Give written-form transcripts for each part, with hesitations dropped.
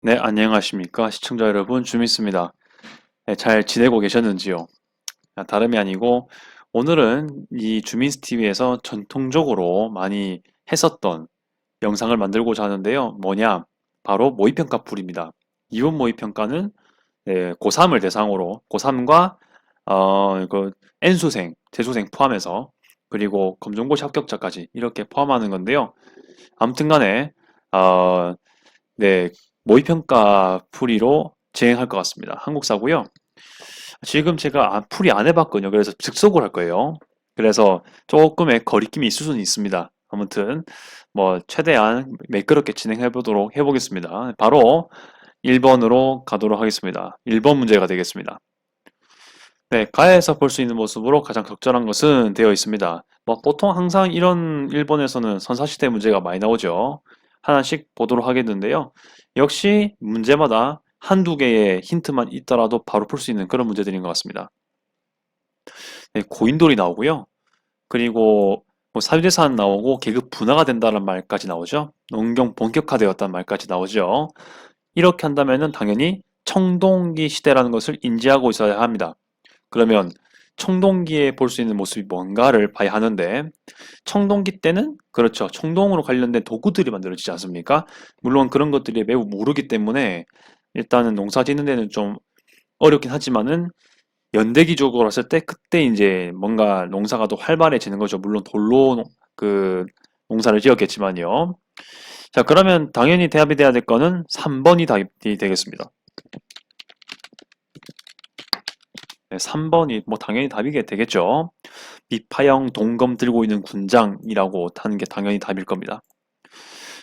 네, 안녕하십니까. 시청자 여러분, 주미스입니다. 네, 잘 지내고 계셨는지요? 다름이 아니고, 오늘은 이 주민스 TV에서 전통적으로 많이 했었던 영상을 만들고자 하는데요. 뭐냐? 바로 모의평가 풀입니다. 이번 모의평가는 고3을 대상으로, 고3과, 그, N수생, 재수생 포함해서, 그리고 검정고시 합격자까지 이렇게 포함하는 건데요. 아무튼 간에, 어, 네, 모의평가 풀이로 진행할 것 같습니다. 한국사고요. 지금 제가 풀이 안 해봤거든요. 그래서 즉석으로 할 거예요. 그래서 조금의 거리낌이 있을 수는 있습니다. 아무튼 뭐 최대한 매끄럽게 진행해 보도록 해보겠습니다. 바로 1번으로 가도록 하겠습니다. 1번 문제가 되겠습니다. 네, 가에서 볼 수 있는 모습으로 가장 적절한 것은 되어 있습니다. 뭐 보통 항상 이런 일본에서는 선사시대 문제가 많이 나오죠. 하나씩 보도록 하겠는데요. 역시 문제마다 한두 개의 힌트만 있더라도 바로 풀 수 있는 그런 문제들인 것 같습니다. 네, 고인돌이 나오고요. 그리고 뭐 사유대산 나오고 계급 분화가 된다는 말까지 나오죠. 농경 본격화되었다는 말까지 나오죠. 이렇게 한다면은 당연히 청동기 시대라는 것을 인지하고 있어야 합니다. 그러면 청동기에 볼 수 있는 모습이 뭔가를 봐야 하는데 청동기 때는 그렇죠. 청동으로 관련된 도구들이 만들어지지 않습니까? 물론 그런 것들이 매우 모르기 때문에 일단은 농사 짓는 데는 좀 어렵긴 하지만은 연대기적으로 했을 때 그때 이제 뭔가 농사가 더 활발해지는 거죠. 물론 돌로 그 농사를 지었겠지만요. 자, 그러면 당연히 대답이 돼야 될 거는 3번이 답이 되겠습니다. 네, 3번이 뭐 당연히 답이게 되겠죠. 비파형 동검 들고 있는 군장이라고 하는 게 당연히 답일 겁니다.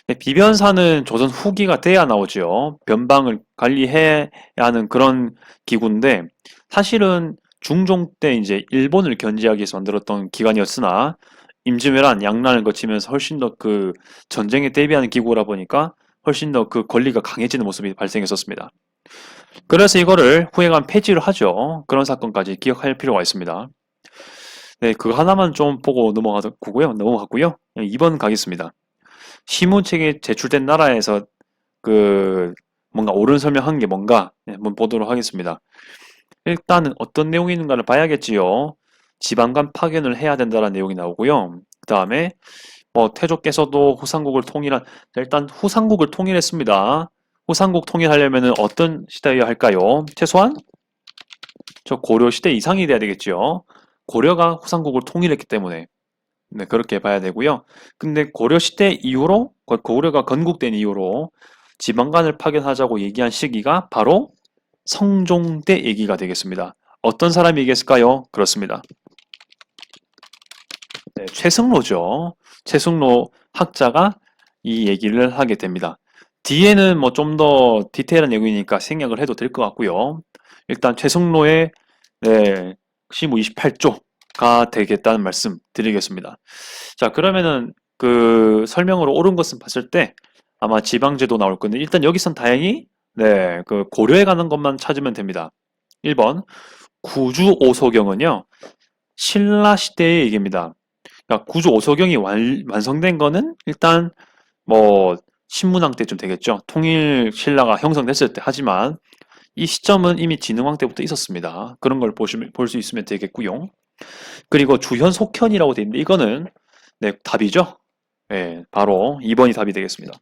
네, 비변사는 조선 후기가 돼야 나오죠. 변방을 관리해야 하는 그런 기구인데 사실은 중종 때 이제 일본을 견제하기 위해서 만들었던 기관이었으나 임진왜란, 양난을 거치면서 훨씬 더 그 전쟁에 대비하는 기구라 보니까 훨씬 더 그 권리가 강해지는 모습이 발생했었습니다. 그래서 이거를 후행한 폐지를 하죠. 그런 사건까지 기억할 필요가 있습니다. 네, 그거 하나만 좀 보고 넘어갔고요. 2번 가겠습니다. 시문책에 제출된 나라에서 그 뭔가 옳은 설명한 게 뭔가 한번 보도록 하겠습니다. 일단은 어떤 내용이 있는가를 봐야겠지요. 지방간 파견을 해야 된다는 내용이 나오고요. 그 다음에 뭐 태조께서도 후삼국을 통일한 일단 후삼국을 통일했습니다. 후삼국 통일하려면은 어떤 시대여야 할까요? 최소한 저 고려 시대 이상이 돼야 되겠지요. 고려가 후삼국을 통일했기 때문에 네, 그렇게 봐야 되고요. 근데 고려 시대 이후로 고려가 건국된 이후로 지방간을 파견하자고 얘기한 시기가 바로 성종 때 얘기가 되겠습니다. 어떤 사람이 얘기했을까요? 그렇습니다. 네, 최승로죠. 최승로 학자가 이 얘기를 하게 됩니다. 뒤에는 뭐 좀 더 디테일한 내용이니까 생략을 해도 될 것 같고요. 일단 최승로의 네, 시무 28조가 되겠다는 말씀 드리겠습니다. 자, 그러면은 그 설명으로 옳은 것은 봤을 때 아마 지방제도 나올 건데 일단 여기선 다행히 네, 그 고려에 가는 것만 찾으면 됩니다. 1번 구주 오소경은요. 신라 시대의 얘기입니다. 그러니까 구주 오소경이 완성된 거는 일단 뭐 신문왕 때쯤 되겠죠. 통일 신라가 형성됐을 때 하지만 이 시점은 이미 진흥왕 때부터 있었습니다. 그런 걸 볼 수 있으면 되겠고요. 그리고 주현 속현이라고 되어 있는데 이거는 네, 답이죠. 예, 바로 2번이 답이 되겠습니다.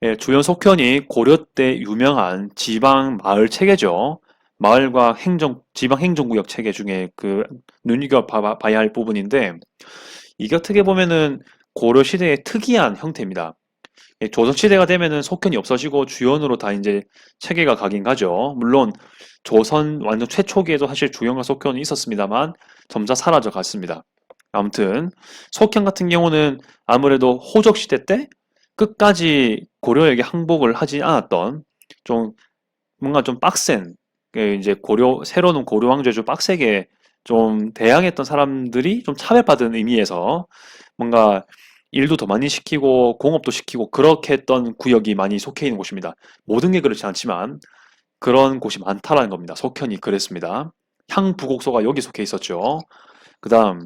예, 주현 속현이 고려 때 유명한 지방 마을 체계죠. 마을과 지방 행정구역 체계 중에 그 눈여겨봐야 할 부분인데 이게 어떻게 보면은 고려 시대의 특이한 형태입니다. 예, 조선 시대가 되면은 속현이 없어지고 주현으로 다 이제 체계가 가긴 가죠. 물론 조선 완전 최초기에도 사실 주현과 속현이 있었습니다만 점차 사라져 갔습니다. 아무튼 속현 같은 경우는 아무래도 호적 시대 때 끝까지 고려에게 항복을 하지 않았던 좀 뭔가 좀 빡센 그 이제 새로운 고려 왕조에 좀 빡세게 좀 대항했던 사람들이 좀 차별받은 의미에서 뭔가 일도 더 많이 시키고 공업도 시키고 그렇게 했던 구역이 많이 속해 있는 곳입니다. 모든 게 그렇지 않지만 그런 곳이 많다라는 겁니다. 속현이 그랬습니다. 향부곡소가 여기 속해 있었죠. 그 다음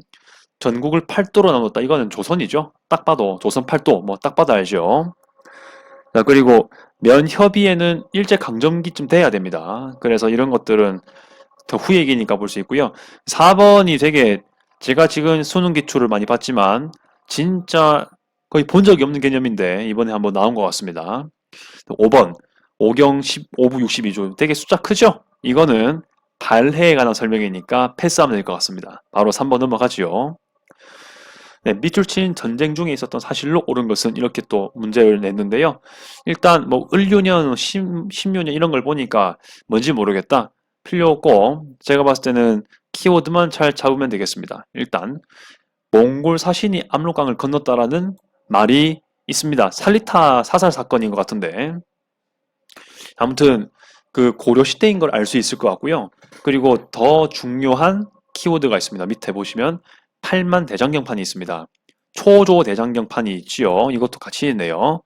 전국을 팔도로 나눴다. 이거는 조선이죠. 딱 봐도 조선 팔도 뭐 딱 봐도 알죠. 자, 그리고 면협의에는 일제강점기쯤 돼야 됩니다. 그래서 이런 것들은 더 후의 얘기니까 볼 수 있고요. 4번이 되게 제가 지금 수능 기출을 많이 봤지만 진짜 거의 본 적이 없는 개념인데 이번에 한번 나온 것 같습니다. 5번 오경 15부 62조 되게 숫자 크죠? 이거는 발해에 관한 설명이니까 패스하면 될 것 같습니다. 바로 3번 넘어가지요. 네, 밑줄 친 전쟁 중에 있었던 사실로 옳은 것은 이렇게 또 문제를 냈는데요. 일단 뭐 을료년, 신묘년 이런 걸 보니까 뭔지 모르겠다. 필요 없고 제가 봤을 때는 키워드만 잘 잡으면 되겠습니다. 일단 몽골 사신이 압록강을 건넜다라는 말이 있습니다. 살리타 사살 사건인 것 같은데 아무튼 그 고려 시대인 걸 알 수 있을 것 같고요. 그리고 더 중요한 키워드가 있습니다. 밑에 보시면 8만 대장경판이 있습니다. 초조 대장경판이 있지요. 이것도 같이 있네요.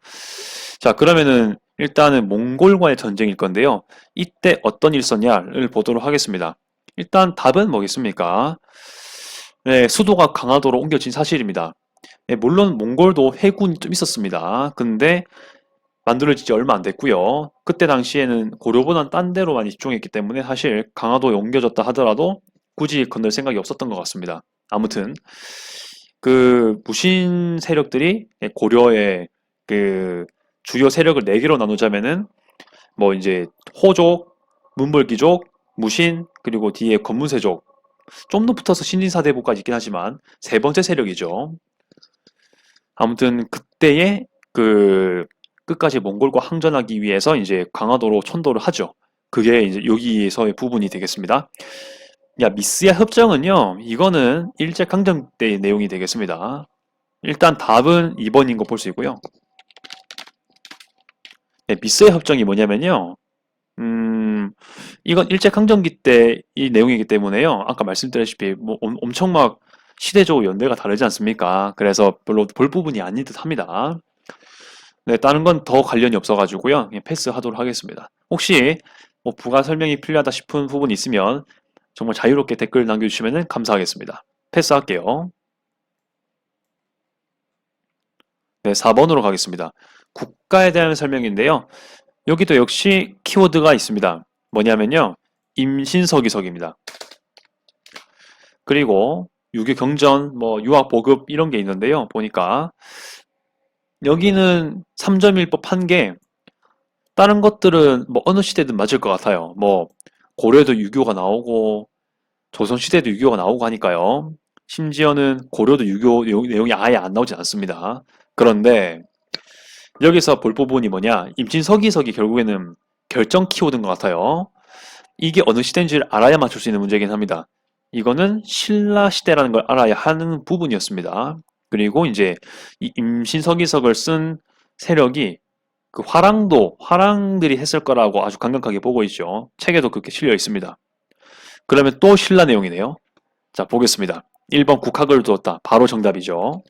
자, 그러면은 일단은 몽골과의 전쟁일 건데요. 이때 어떤 일 있었냐를 보도록 하겠습니다. 일단 답은 뭐겠습니까? 네, 수도가 강화도로 옮겨진 사실입니다. 네, 물론 몽골도 해군이 좀 있었습니다. 근데 만들어진 지 얼마 안 됐고요. 그때 당시에는 고려보다는 딴 데로 많이 집중했기 때문에 사실 강화도에 옮겨졌다 하더라도 굳이 건널 생각이 없었던 것 같습니다. 아무튼 그 무신 세력들이 고려의 그 주요 세력을 네 개로 나누자면은 뭐 이제 호족, 문벌귀족, 무신 그리고 뒤에 검문세족 좀 더 붙어서 신진사대부까지 있긴 하지만 세 번째 세력이죠. 아무튼 그때의 그 끝까지 몽골과 항전하기 위해서 이제 강화도로 천도를 하죠. 그게 이제 여기에서의 부분이 되겠습니다. 야, 미스야 협정은요, 이거는 일제강점 때의 내용이 되겠습니다. 일단 답은 2번인 거 볼 수 있고요. 네, 미스야 협정이 뭐냐면요, 이건 일제강점기 때 이 내용이기 때문에요. 아까 말씀드렸다시피 뭐 엄청 막 시대적으로 연대가 다르지 않습니까? 그래서 별로 볼 부분이 아닌 듯 합니다. 네, 다른 건 더 관련이 없어가지고요. 패스하도록 하겠습니다. 혹시 뭐 부가 설명이 필요하다 싶은 부분 있으면 정말 자유롭게 댓글 남겨주시면 감사하겠습니다. 패스할게요. 네, 4번으로 가겠습니다. 국가에 대한 설명인데요. 여기도 역시 키워드가 있습니다. 뭐냐면요. 임신서기석입니다. 그리고 유교 경전, 뭐 유학 보급 이런 게 있는데요. 보니까 여기는 3.1법 한 게 다른 것들은 뭐 어느 시대든 맞을 것 같아요. 뭐 고려에도 유교가 나오고 조선시대도 유교가 나오고 하니까요. 심지어는 고려도 유교 내용이 아예 안 나오지 않습니다. 그런데 여기서 볼 부분이 뭐냐? 임진서기석이 결국에는 결정 키워드인 것 같아요. 이게 어느 시대인지를 알아야 맞출 수 있는 문제이긴 합니다. 이거는 신라 시대라는 걸 알아야 하는 부분이었습니다. 그리고 이제 이 임신서기석을 쓴 세력이 그 화랑들이 했을 거라고 아주 강력하게 보고 있죠. 책에도 그렇게 실려 있습니다. 그러면 또 신라 내용이네요. 자, 보겠습니다. 1번 국학을 두었다. 바로 정답이죠.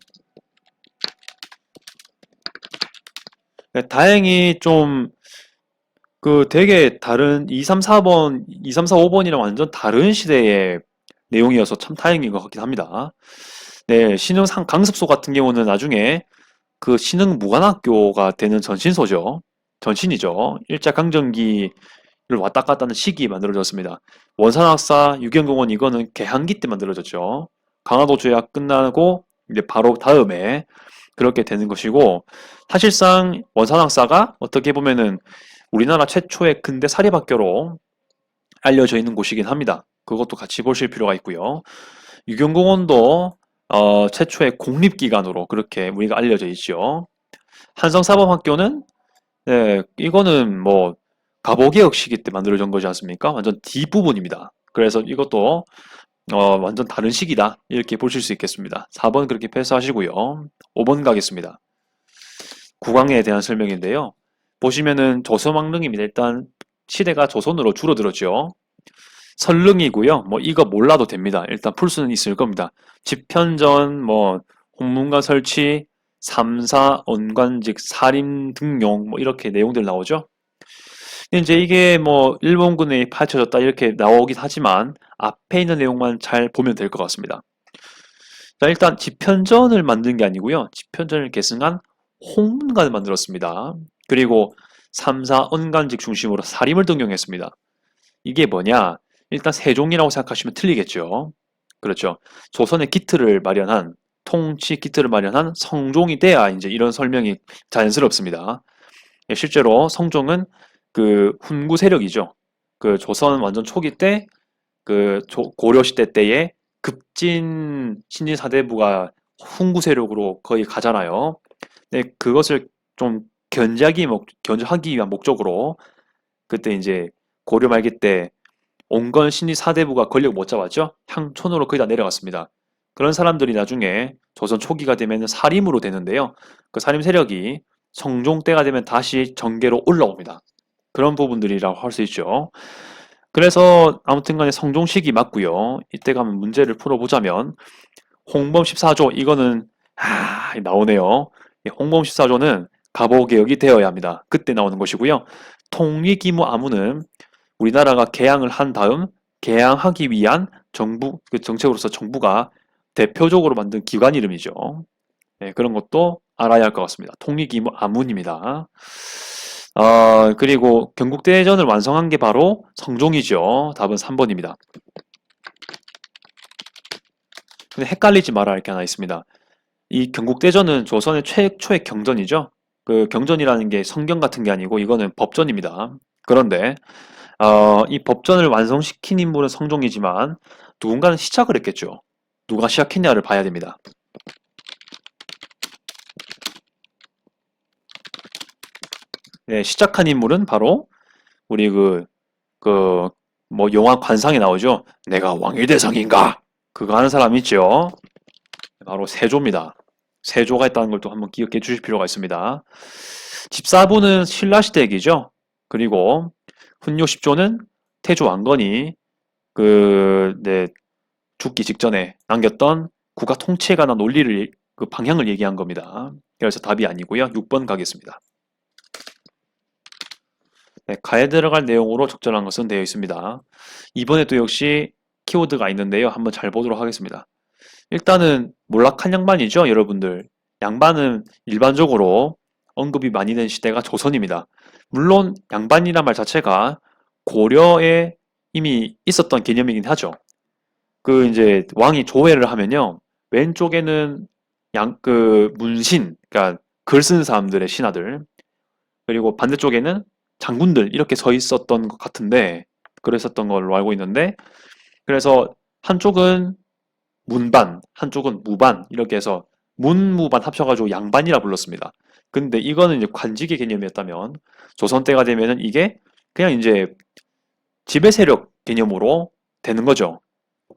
네, 다행히 좀 그 되게 다른 2, 3, 4번, 2, 3, 4, 5번이랑 완전 다른 시대의 내용이어서 참 다행인 것 같긴 합니다. 네, 신흥 강습소 같은 경우는 나중에 그 신흥 무관학교가 되는 전신소죠. 전신이죠. 일제강점기를 왔다 갔다 하는 시기에 만들어졌습니다. 원산학사, 유경공원 이거는 개항기 때 만들어졌죠. 강화도 조약 끝나고 이제 바로 다음에 그렇게 되는 것이고 사실상 원산학사가 어떻게 보면은 우리나라 최초의 근대 사립학교로 알려져 있는 곳이긴 합니다. 그것도 같이 보실 필요가 있고요. 유경공원도 최초의 공립기관으로 그렇게 우리가 알려져 있죠. 한성사범학교는 네, 이거는 뭐 갑오개혁 시기 때 만들어진 거지 않습니까? 완전 뒷부분입니다. 그래서 이것도 완전 다른 시기다 이렇게 보실 수 있겠습니다. 4번 그렇게 패스하시고요. 5번 가겠습니다. 국왕에 대한 설명인데요. 보시면은 조선왕릉입니다. 일단 시대가 조선으로 줄어들었죠. 설릉이고요. 뭐 이거 몰라도 됩니다. 일단 풀 수는 있을 겁니다. 집현전, 뭐 홍문관 설치, 삼사, 언관직, 살인 등용 뭐 이렇게 내용들 나오죠. 근데 이제 이게 뭐 일본군에 파헤쳐졌다 이렇게 나오긴 하지만 앞에 있는 내용만 잘 보면 될 것 같습니다. 자, 일단 집현전을 만든 게 아니고요. 집현전을 계승한 홍문관을 만들었습니다. 그리고 3, 4 언간직 중심으로 사림을 등용했습니다. 이게 뭐냐? 일단 세종이라고 생각하시면 틀리겠죠. 그렇죠. 조선의 기틀을 마련한 통치 기틀을 마련한 성종이 돼야 이제 이런 설명이 자연스럽습니다. 예, 실제로 성종은 그 훈구 세력이죠. 그 조선 완전 초기 때 그 고려 시대 때에 급진 신진 사대부가 훈구 세력으로 거의 가잖아요. 네, 그것을 좀 견제하기 위한 목적으로 그때 이제 고려 말기 때 온건 신진 사대부가 권력 못 잡았죠. 향촌으로 거의 다 내려갔습니다. 그런 사람들이 나중에 조선 초기가 되면 사림으로 되는데요. 그 사림 세력이 성종 때가 되면 다시 정계로 올라옵니다. 그런 부분들이라고 할 수 있죠. 그래서 아무튼간에 성종시기 맞고요. 이때 가면 문제를 풀어보자면 홍범 14조 이거는 나오네요. 홍범 14조는 갑오개혁이 되어야 합니다. 그때 나오는 것이고요. 통일기무 아무는 우리나라가 개항을 한 다음 개항하기 위한 정부 그 정책으로서 정부가 대표적으로 만든 기관 이름이죠. 네, 그런 것도 알아야 할 것 같습니다. 통일기무 아문입니다. 그리고 경국대전을 완성한 게 바로 성종이죠. 답은 3번입니다. 근데 헷갈리지 말아야 할 게 하나 있습니다. 이 경국대전은 조선의 최초의 경전이죠. 그 경전이라는 게 성경 같은 게 아니고 이거는 법전입니다. 그런데 이 법전을 완성시킨 인물은 성종이지만 누군가는 시작을 했겠죠. 누가 시작했냐를 봐야 됩니다. 네, 시작한 인물은 바로 우리 뭐 영화 관상에 나오죠. 내가 왕의 대상인가? 그거 하는 사람 있죠. 바로 세조입니다. 세조가 있다는 걸 또 한번 기억해 주실 필요가 있습니다. 집사부는 신라시대 얘기죠. 그리고 훈요 10조는 태조 왕건이 죽기 직전에 남겼던 국가 통치에 관한 논리를 그 방향을 얘기한 겁니다. 그래서 답이 아니고요. 6번 가겠습니다. 네, 가에 들어갈 내용으로 적절한 것은 되어 있습니다. 이번에도 역시 키워드가 있는데요. 한번 잘 보도록 하겠습니다. 일단은 몰락한 양반이죠, 여러분들. 양반은 일반적으로 언급이 많이 된 시대가 조선입니다. 물론 양반이란 말 자체가 고려에 이미 있었던 개념이긴 하죠. 그 이제 왕이 조회를 하면요. 왼쪽에는 문신, 그러니까 글 쓰는 사람들의 신하들, 그리고 반대쪽에는 장군들 이렇게 서 있었던 것 같은데 그랬었던 걸로 알고 있는데 그래서 한쪽은 문반, 한쪽은 무반 이렇게 해서 문무반 합쳐가지고 양반이라 불렀습니다. 근데 이거는 이제 관직의 개념이었다면 조선 때가 되면은 이게 그냥 이제 지배 세력 개념으로 되는 거죠.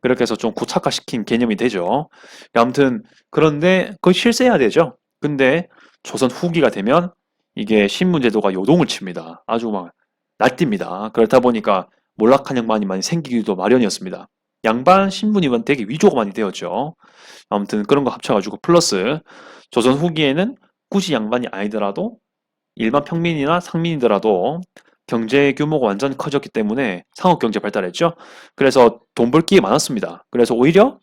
그렇게 해서 좀 고착화시킨 개념이 되죠. 아무튼 그런데 그걸 실세해야 되죠. 근데 조선 후기가 되면 이게 신문제도가 요동을 칩니다. 아주 막 날뜁니다. 그렇다 보니까 몰락한 양반이 많이 생기기도 마련이었습니다. 양반 신분이면 되게 위조가 많이 되었죠. 아무튼 그런 거 합쳐가지고 플러스 조선 후기에는 굳이 양반이 아니더라도 일반 평민이나 상민이더라도 경제 규모가 완전히 커졌기 때문에 상업 경제 발달했죠. 그래서 돈 벌 기회 많았습니다. 그래서 오히려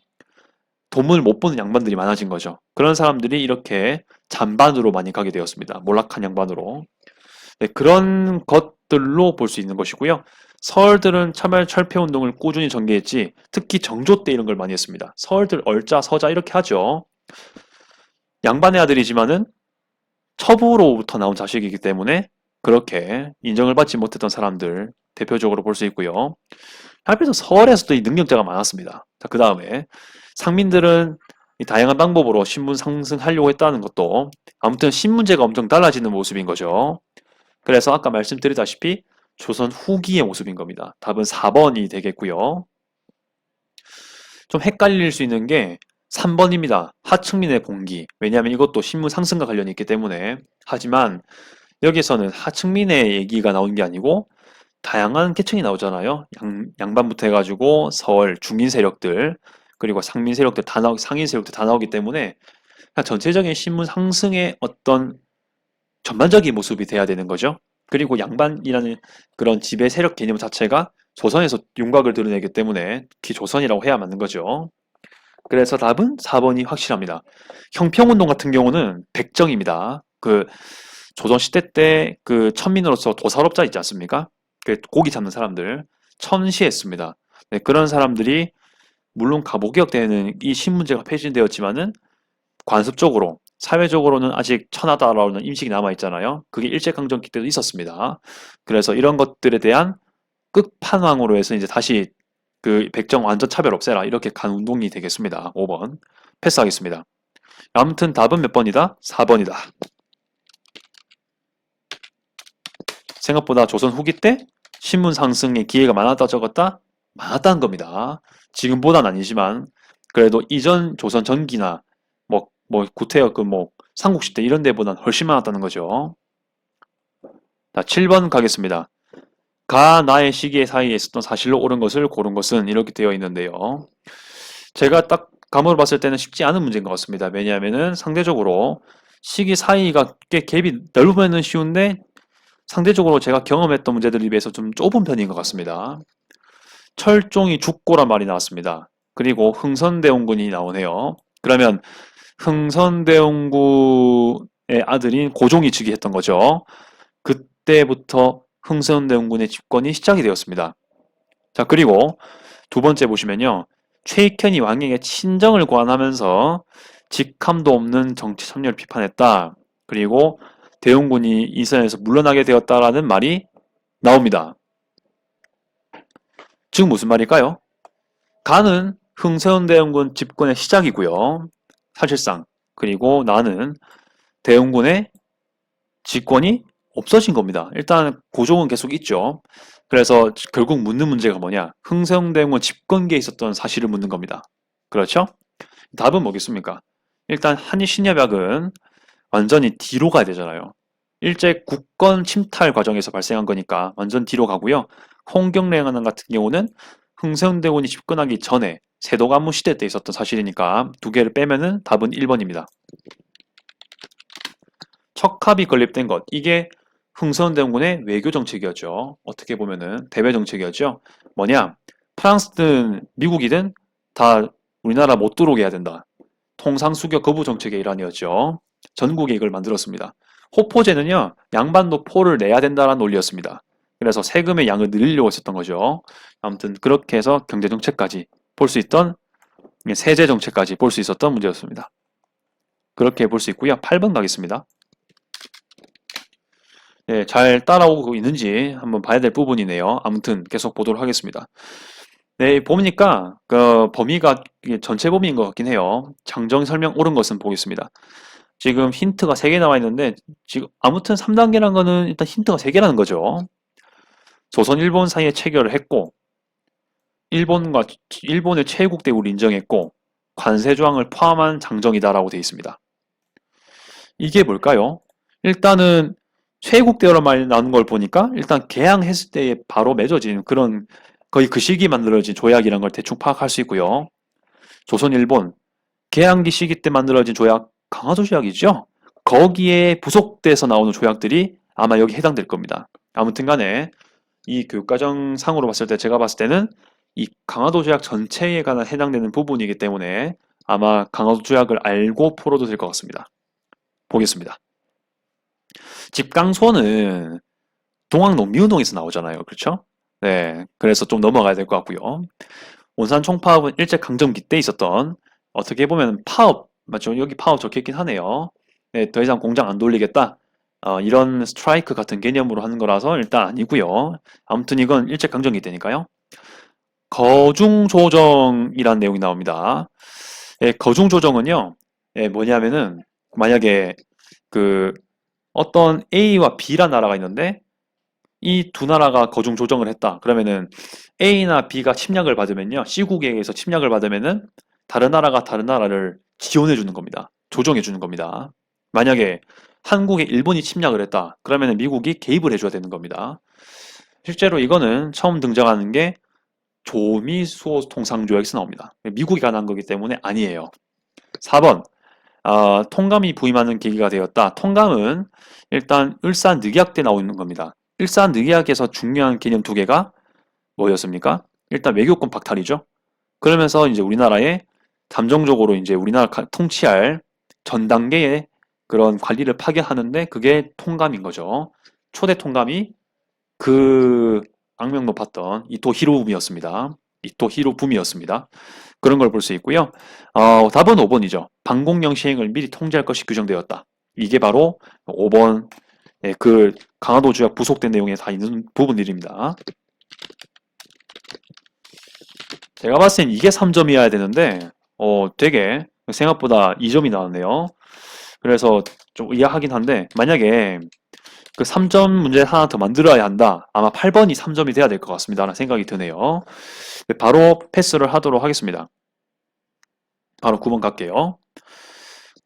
돈을 못 버는 양반들이 많아진 거죠. 그런 사람들이 이렇게 잔반으로 많이 가게 되었습니다. 몰락한 양반으로. 네, 그런 것들로 볼 수 있는 것이고요. 서얼들은 참여 철폐운동을 꾸준히 전개했지 특히 정조 때 이런 걸 많이 했습니다. 서얼들 얼자, 서자 이렇게 하죠. 양반의 아들이지만은 첩으로부터 나온 자식이기 때문에 그렇게 인정을 받지 못했던 사람들 대표적으로 볼 수 있고요. 하필서 서울에서도 이 능력자가 많았습니다. 자, 그 다음에 상민들은 이 다양한 방법으로 신분 상승하려고 했다는 것도 아무튼 신문제가 엄청 달라지는 모습인 거죠. 그래서 아까 말씀드렸다시피 조선 후기의 모습인 겁니다. 답은 4번이 되겠고요. 좀 헷갈릴 수 있는 게 3번입니다. 하층민의 봉기. 왜냐하면 이것도 신분 상승과 관련이 있기 때문에. 하지만 여기서는 하층민의 얘기가 나온 게 아니고 다양한 계층이 나오잖아요. 양반부터 해가지고 서울 중인 세력들 그리고 상민 세력들 다 상인 세력들 다 나오기 때문에 그냥 전체적인 신분 상승의 어떤 전반적인 모습이 돼야 되는 거죠. 그리고 양반이라는 그런 지배 세력 개념 자체가 조선에서 윤곽을 드러내기 때문에 특히 조선이라고 해야 맞는 거죠. 그래서 답은 4번이 확실합니다. 형평운동 같은 경우는 백정입니다. 조선시대 때 그 천민으로서 도살업자 있지 않습니까? 그 고기 잡는 사람들 천시했습니다. 네, 그런 사람들이 물론 가보개혁 때에는 이 신문제가 폐지되었지만은 관습적으로 사회적으로는 아직 천하다라는 인식이 남아 있잖아요. 그게 일제강점기 때도 있었습니다. 그래서 이런 것들에 대한 끝판왕으로 해서 이제 다시 그 백정 완전 차별 없애라 이렇게 간 운동이 되겠습니다. 5번 패스하겠습니다. 아무튼 답은 몇 번이다? 4번이다. 생각보다 조선 후기 때 신문 상승의 기회가 많았다 적었다? 많았다는 겁니다. 지금보다는 아니지만 그래도 이전 조선 전기나 뭐 구태여 뭐 삼국시대 이런 데보다는 훨씬 많았다는 거죠. 자, 7번 가겠습니다. 가 나의 시기의 사이에 있었던 사실로 옳은 것을 고른 것은 이렇게 되어 있는데요. 제가 딱 감으로 봤을 때는 쉽지 않은 문제인 것 같습니다. 왜냐하면은 상대적으로 시기 사이가 꽤 갭이 넓으면은 쉬운데 상대적으로 제가 경험했던 문제들에 비해서 좀 좁은 편인 것 같습니다. 철종이 죽고란 말이 나왔습니다. 그리고 흥선대원군이 나오네요. 그러면 흥선대원군의 아들인 고종이 즉위했던 거죠. 그때부터 흥선대원군의 집권이 시작이 되었습니다. 자, 그리고 두 번째 보시면요. 최익현이 왕에게 친정을 고안하면서 직함도 없는 정치 참여를 비판했다. 그리고 대원군이 이선에서 물러나게 되었다라는 말이 나옵니다. 지금 무슨 말일까요? 가는 흥선대원군 집권의 시작이고요. 사실상. 그리고 나는 대원군의 집권이 없어진 겁니다. 일단 고종은 계속 있죠. 그래서 결국 묻는 문제가 뭐냐? 흥선대원군 집권기에 있었던 사실을 묻는 겁니다. 그렇죠? 답은 뭐겠습니까? 일단 한일신협약은 완전히 뒤로 가야 되잖아요. 일제 국권 침탈 과정에서 발생한 거니까 완전 뒤로 가고요. 홍경래양안 같은 경우는 흥선대원이 집권하기 전에 세도관문 시대 때 있었던 사실이니까 두 개를 빼면은 답은 1번입니다. 척합이 건립된 것, 이게 흥선대원군의 외교 정책이었죠. 어떻게 보면은 대외 정책이었죠. 뭐냐? 프랑스든 미국이든 다 우리나라 못 들어오게 해야 된다. 통상수교 거부 정책의 일환이었죠. 전국에 이걸 만들었습니다. 호포제는요, 양반도 포를 내야 된다는 논리였습니다. 그래서 세금의 양을 늘리려고 했었던 거죠. 아무튼 그렇게 해서 경제정책까지 볼 수 있던, 세제정책까지 볼 수 있었던 문제였습니다. 그렇게 볼 수 있고요. 8번 가겠습니다. 네, 잘 따라오고 있는지 한번 봐야 될 부분이네요. 아무튼 계속 보도록 하겠습니다. 네, 보니까 그 범위가 전체 범위인 것 같긴 해요. 장정 설명 옳은 것은 보겠습니다. 지금 힌트가 3개 나와 있는데 지금 아무튼 3단계란 거는 일단 힌트가 3개라는 거죠. 조선 일본 사이에 체결을 했고 일본의 최애국 대우를 인정했고 관세 조항을 포함한 장정이다라고 되어 있습니다. 이게 뭘까요? 일단은 최애국 대우란 말이 나오는 걸 보니까 일단 개항했을 때 바로 맺어진 그런 거의 그 시기에 만들어진 조약이라는 걸 대충 파악할 수 있고요. 조선 일본 개항기 시기 때 만들어진 조약 강화도 조약이죠. 거기에 부속돼서 나오는 조약들이 아마 여기 해당될 겁니다. 아무튼 간에 이 교육과정 상으로 봤을 때 제가 봤을 때는 이 강화도 조약 전체에 관한 해당되는 부분이기 때문에 아마 강화도 조약을 알고 풀어도 될 것 같습니다. 보겠습니다. 집강소는 동학농민운동에서 나오잖아요. 그렇죠? 네, 그래서 좀 넘어가야 될 것 같고요. 온산 총파업은 일제강점기 때 있었던 어떻게 보면 파업, 맞죠? 여기 파업 적혀있긴 하네요. 네, 더 이상 공장 안 돌리겠다. 이런 스트라이크 같은 개념으로 하는 거라서 일단 아니고요. 아무튼 이건 일제강점기 때니까요. 거중조정이라는 내용이 나옵니다. 예, 거중조정은요, 예, 뭐냐면은 만약에 그 어떤 A와 B란 나라가 있는데 이 두 나라가 거중 조정을 했다. 그러면은 A나 B가 침략을 받으면요. C국에 의해서 침략을 받으면은 다른 나라가 다른 나라를 지원해 주는 겁니다. 조정해 주는 겁니다. 만약에 한국에 일본이 침략을 했다. 그러면은 미국이 개입을 해줘야 되는 겁니다. 실제로 이거는 처음 등장하는 게 조미수호 통상조약에서 나옵니다. 미국이 관한 거기 때문에 아니에요. 4번. 통감이 부임하는 계기가 되었다. 통감은 일단 을사늑약 때 나오는 겁니다. 일사늑약에서 중요한 개념 두 개가 뭐였습니까? 일단 외교권 박탈이죠. 그러면서 이제 우리나라에 잠정적으로 이제 우리나라 통치할 전 단계의 그런 관리를 파괴하는데 그게 통감인 거죠. 초대 통감이 그 악명 높았던 이토 히로부미였습니다. 이토 히로부미였습니다. 그런 걸 볼 수 있고요. 답은 5번이죠. 방공령 시행을 미리 통제할 것이 규정되었다. 이게 바로 5번 그 강화도 조약 부속된 내용에 다 있는 부분들입니다. 제가 봤을 땐 이게 3점이어야 되는데 되게 생각보다 2점이 나왔네요. 그래서 좀 의아하긴 한데 만약에 그 3점 문제 하나 더 만들어야 한다. 아마 8번이 3점이 돼야 될 것 같습니다. 라는 생각이 드네요. 바로 패스를 하도록 하겠습니다. 바로 9번 갈게요.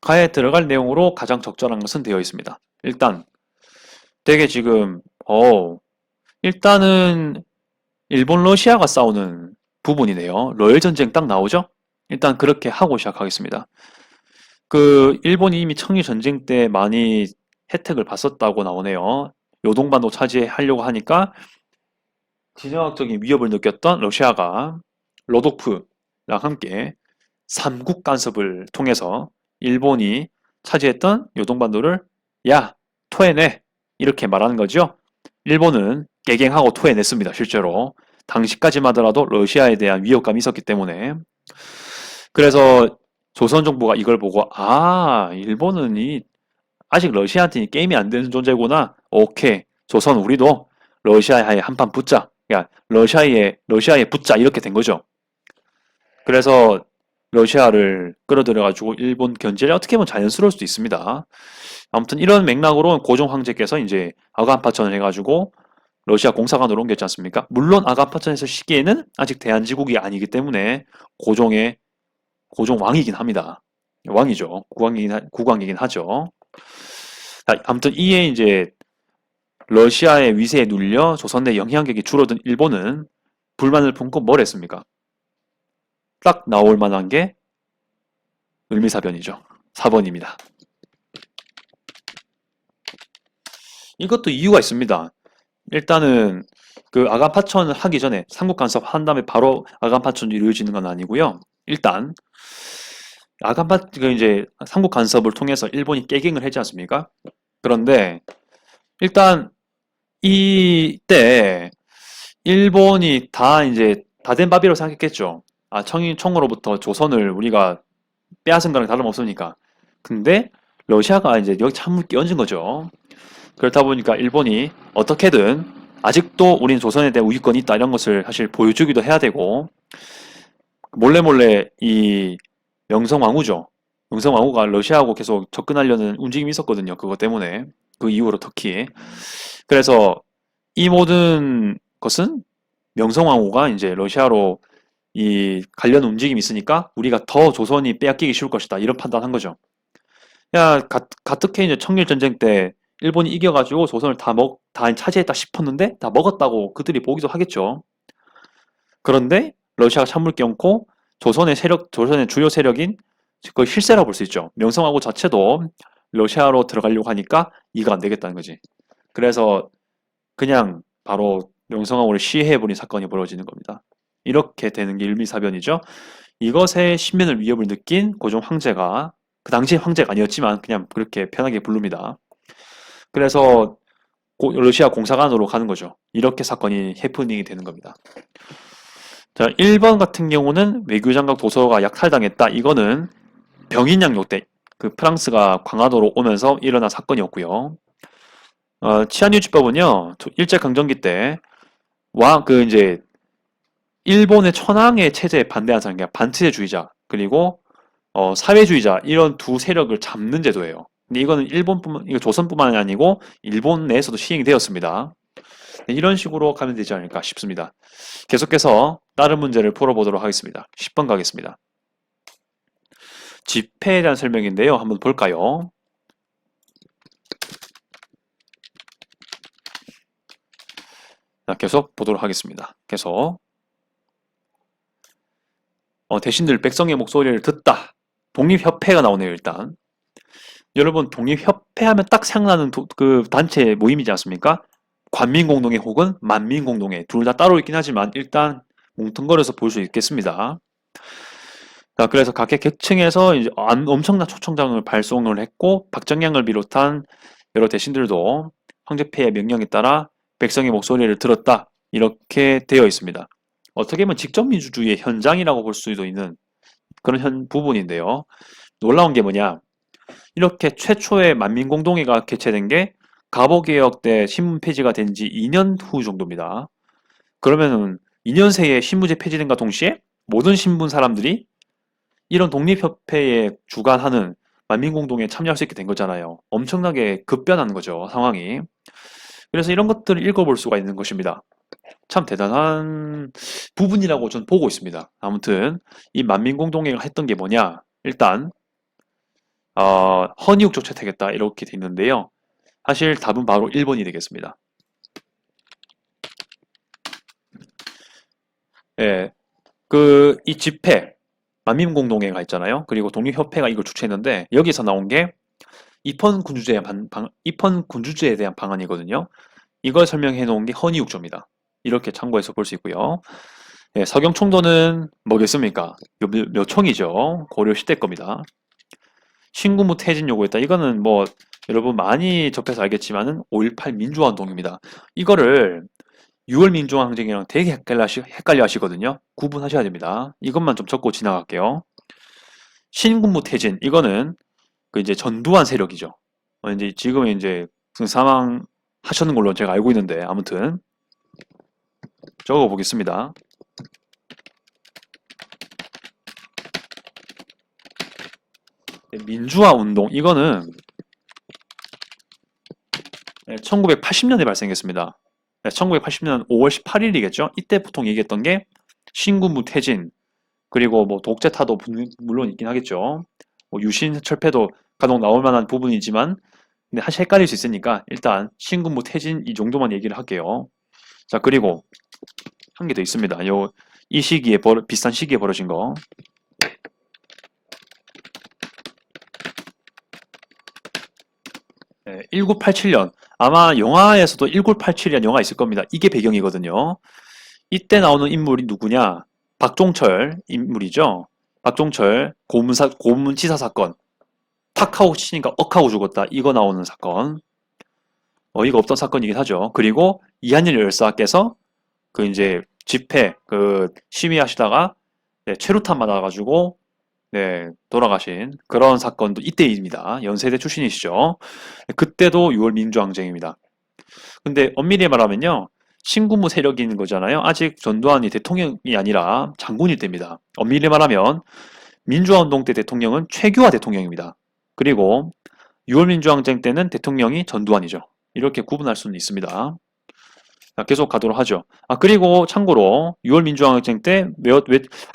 가에 들어갈 내용으로 가장 적절한 것은 되어 있습니다. 일단 되게 지금 일단은 일본 러시아가 싸우는 부분이네요. 러일 전쟁 딱 나오죠? 일단 그렇게 하고 시작하겠습니다. 그 일본이 이미 청일 전쟁 때 많이 혜택을 봤었다고 나오네요. 요동반도 차지하려고 하니까 지정학적인 위협을 느꼈던 러시아가 로도프랑 함께 삼국 간섭을 통해서 일본이 차지했던 요동반도를 야, 토해내! 이렇게 말하는 거죠. 일본은 깨갱하고 토해냈습니다. 실제로. 당시까지만 하더라도 러시아에 대한 위협감이 있었기 때문에. 그래서 조선 정부가 이걸 보고 일본은 아직 러시아한테 게임이 안 되는 존재구나. 오케이. 조선 우리도 러시아에 한판 붙자. 야, 러시아에 붙자. 이렇게 된 거죠. 그래서 러시아를 끌어들여가지고 일본 견제를 어떻게 보면 자연스러울 수도 있습니다. 아무튼 이런 맥락으로 고종 황제께서 이제 아간파천을 해가지고 러시아 공사관으로 옮겼지 않습니까? 물론 아간파천에서 시기에는 아직 대한제국이 아니기 때문에 고종 왕이긴 합니다. 왕이죠. 국왕이긴 하죠. 아무튼 이에 이제 러시아의 위세에 눌려 조선 내 영향력이 줄어든 일본은 불만을 품고 뭘 했습니까? 딱 나올 만한 게 을미사변이죠. 4번입니다. 이것도 이유가 있습니다. 일단은 그 아간파천을 하기 전에 삼국 간섭 한 다음에 바로 아간파천이 이루어지는 건 아니고요. 일단 이제 삼국 간섭을 통해서 일본이 깨갱을 했지 않습니까? 그런데 일단 이때 일본이 다 이제 다 된 밥이라고 생각했겠죠. 청으로부터 조선을 우리가 빼앗은 거랑 다름없으니까. 근데 러시아가 이제 여기 찬물 끼얹은 거죠. 그렇다 보니까 일본이 어떻게든 아직도 우리는 조선에 대한 우위권이 있다 이런 것을 사실 보여주기도 해야 되고 몰래 이 명성왕후죠. 명성왕후가 러시아하고 계속 접근하려는 움직임이 있었거든요. 그것 때문에 그 이후로 특히 그래서 이 모든 것은 명성왕후가 이제 러시아로 이 관련 움직임이 있으니까 우리가 더 조선이 빼앗기기 쉬울 것이다 이런 판단한 거죠. 가뜩해 이제 청일전쟁 때 일본이 이겨가지고 조선을 다 차지했다 싶었는데 다 먹었다고 그들이 보기도 하겠죠. 그런데 러시아가 찬물 끼얹고 조선의 주요 세력인 그 실세라고 볼 수 있죠. 명성황후 자체도 러시아로 들어가려고 하니까 이가 안 되겠다는 거지. 그래서 그냥 바로 명성황후를 시해해버린 사건이 벌어지는 겁니다. 이렇게 되는 게 일미사변이죠. 이것에 신면을 위협을 느낀 고종 황제가 그 당시 황제가 아니었지만 그냥 그렇게 편하게 부릅니다. 그래서 러시아 공사관으로 가는 거죠. 이렇게 사건이 해프닝이 되는 겁니다. 자, 1번 같은 경우는 외교장각 도서가 약탈당했다. 이거는 병인양요 때 그 프랑스가 광화도로 오면서 일어난 사건이었고요. 치안유지법은요, 일제강점기 때 이제 일본의 천황의 체제에 반대하는 사람, 그러니까 반체제주의자 그리고 사회주의자 이런 두 세력을 잡는 제도예요. 근데 이거는 이거 조선뿐만이 아니고 일본 내에서도 시행이 되었습니다. 이런 식으로 가면 되지 않을까 싶습니다. 계속해서 다른 문제를 풀어보도록 하겠습니다. 10번 가겠습니다. 집회에 대한 설명인데요. 한번 볼까요? 자, 계속 보도록 하겠습니다. 계속 대신들 백성의 목소리를 듣다. 독립협회가 나오네요. 일단 여러분 독립협회 하면 딱 생각나는 그 단체 모임이지 않습니까? 관민공동회 혹은 만민공동회 둘 다 따로 있긴 하지만 일단 뭉뚱거려서 볼 수 있겠습니다. 자, 그래서 각계 계층에서 이제 엄청난 초청장을 발송을 했고, 박정양을 비롯한 여러 대신들도 황제폐의 명령에 따라 백성의 목소리를 들었다. 이렇게 되어 있습니다. 어떻게 보면 직접 민주주의의 현장이라고 볼 수도 있는 그런 부분인데요. 놀라운 게 뭐냐? 이렇게 최초의 만민공동회가 개최된 게 갑오개혁 때 신문 폐지가 된 지 2년 후 정도입니다. 그러면은 2년 새에 신문제 폐지된과 동시에 모든 신분 사람들이 이런 독립협회에 주관하는 만민공동회에 참여할 수 있게 된 거잖아요. 엄청나게 급변하는 거죠, 상황이. 그래서 이런 것들을 읽어볼 수가 있는 것입니다. 참 대단한 부분이라고 저는 보고 있습니다. 아무튼 이 만민공동회가 했던 게 뭐냐? 일단 헌의국 조치하겠다 이렇게 돼 있는데요. 사실 답은 바로 1번이 되겠습니다. 예, 이 집회 만민공동회가 있잖아요. 그리고 독립협회가 이걸 주최했는데 여기서 나온 게 입헌군주제에 대한 방안이거든요. 이걸 설명해 놓은 게 헌의국조입니다. 이렇게 참고해서 볼 수 있고요. 예, 서경총도는 뭐겠습니까? 몇 총이죠. 고려 시대 겁니다. 신군무 퇴진 요구했다. 이거는 뭐 여러분 많이 접해서 알겠지만은 5.18 민주화운동입니다. 이거를 6월 민주화항쟁이랑 되게 헷갈려 하시거든요. 구분하셔야 됩니다. 이것만 좀 적고 지나갈게요. 신군무 퇴진 이거는 그 이제 전두환 세력이죠. 이제 지금 이제 사망하셨는 걸로 제가 알고 있는데 아무튼 적어 보겠습니다. 민주화 운동 이거는 1980년에 발생했습니다. 1980년 5월 18일이겠죠. 이때 보통 얘기했던 게 신군무 퇴진 그리고 뭐 독재타도 물론 있긴 하겠죠. 뭐 유신 철폐도 간혹 나올 만한 부분이지만 근데 사실 헷갈릴 수 있으니까 일단 신군무 퇴진 이 정도만 얘기를 할게요. 자 그리고 한 개 더 있습니다. 이 시기에 비슷한 시기에 벌어진 거. 1987년 아마 영화에서도 1987이라는 영화 있을 겁니다. 이게 배경이거든요. 이때 나오는 인물이 누구냐? 박종철 인물이죠. 박종철 고문치사 사건. 탁 하고 치니까 억 하고 죽었다. 이거 나오는 사건. 어이가 없던 사건이긴 하죠. 그리고 이한일 열사께서 그 이제 집회 시위하시다가 최루탄 맞아가지고 돌아가신 그런 사건도 이때입니다. 연세대 출신이시죠. 그때도 6월 민주항쟁입니다. 근데 엄밀히 말하면요. 신군무 세력이 있는 거잖아요. 아직 전두환이 대통령이 아니라 장군일 때입니다. 엄밀히 말하면 민주화운동 때 대통령은 최규하 대통령입니다. 그리고 6월 민주항쟁 때는 대통령이 전두환이죠. 이렇게 구분할 수는 있습니다. 자, 계속 가도록 하죠. 그리고 참고로 6월 민주항쟁 때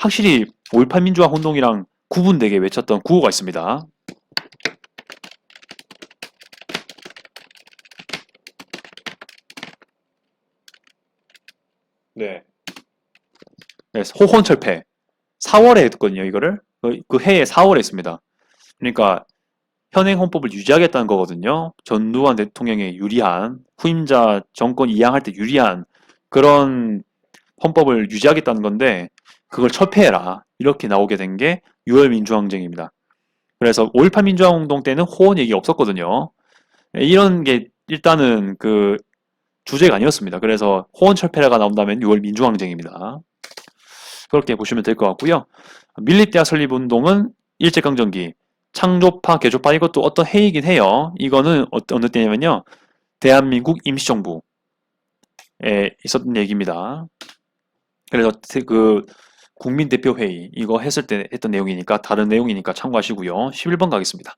확실히 5.18 민주화 운동이랑 구분되게 외쳤던 구호가 있습니다. 네. 호헌철폐. 4월에 했거든요, 이거를. 그 해에 4월에 했습니다. 그러니까 현행 헌법을 유지하겠다는 거거든요. 전두환 대통령에 유리한, 후임자 정권 이양할 때 유리한 그런 헌법을 유지하겠다는 건데 그걸 철폐해라. 이렇게 나오게 된 게 6월 민주항쟁입니다. 그래서 5.18 민주화운동 때는 호언 얘기 없었거든요. 이런 게 일단은 주제가 아니었습니다. 그래서 호언 철폐가 나온다면 6월 민주항쟁입니다. 그렇게 보시면 될 것 같고요. 밀리대학 설립운동은 일제강점기, 창조파, 개조파 이것도 어떤 해이긴 해요. 이거는 어느 때냐면요. 대한민국 임시정부에 있었던 얘기입니다. 그래서 국민대표회의 이거 했을 때 했던 내용이니까 다른 내용이니까 참고하시고요. 11번 가겠습니다.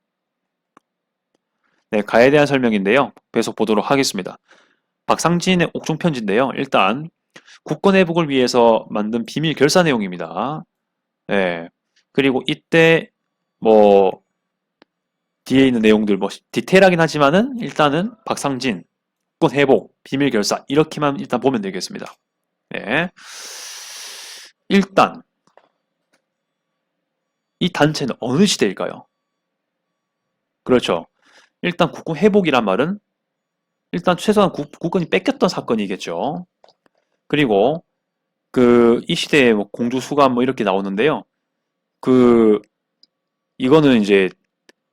네, 가에 대한 설명인데요. 계속 보도록 하겠습니다. 박상진의 옥중편지인데요. 일단 국권 회복을 위해서 만든 비밀 결사 내용입니다. 네. 그리고 이때 뭐 뒤에 있는 내용들 뭐 디테일하긴 하지만은 일단은 박상진, 국권 회복, 비밀 결사 이렇게만 일단 보면 되겠습니다. 네. 일단 이 단체는 어느 시대일까요? 그렇죠. 일단 국권 회복이란 말은 일단 최소한 국권이 뺏겼던 사건이겠죠. 그리고 이 시대에 뭐 공주 수감 뭐 이렇게 나오는데요. 그 이거는 이제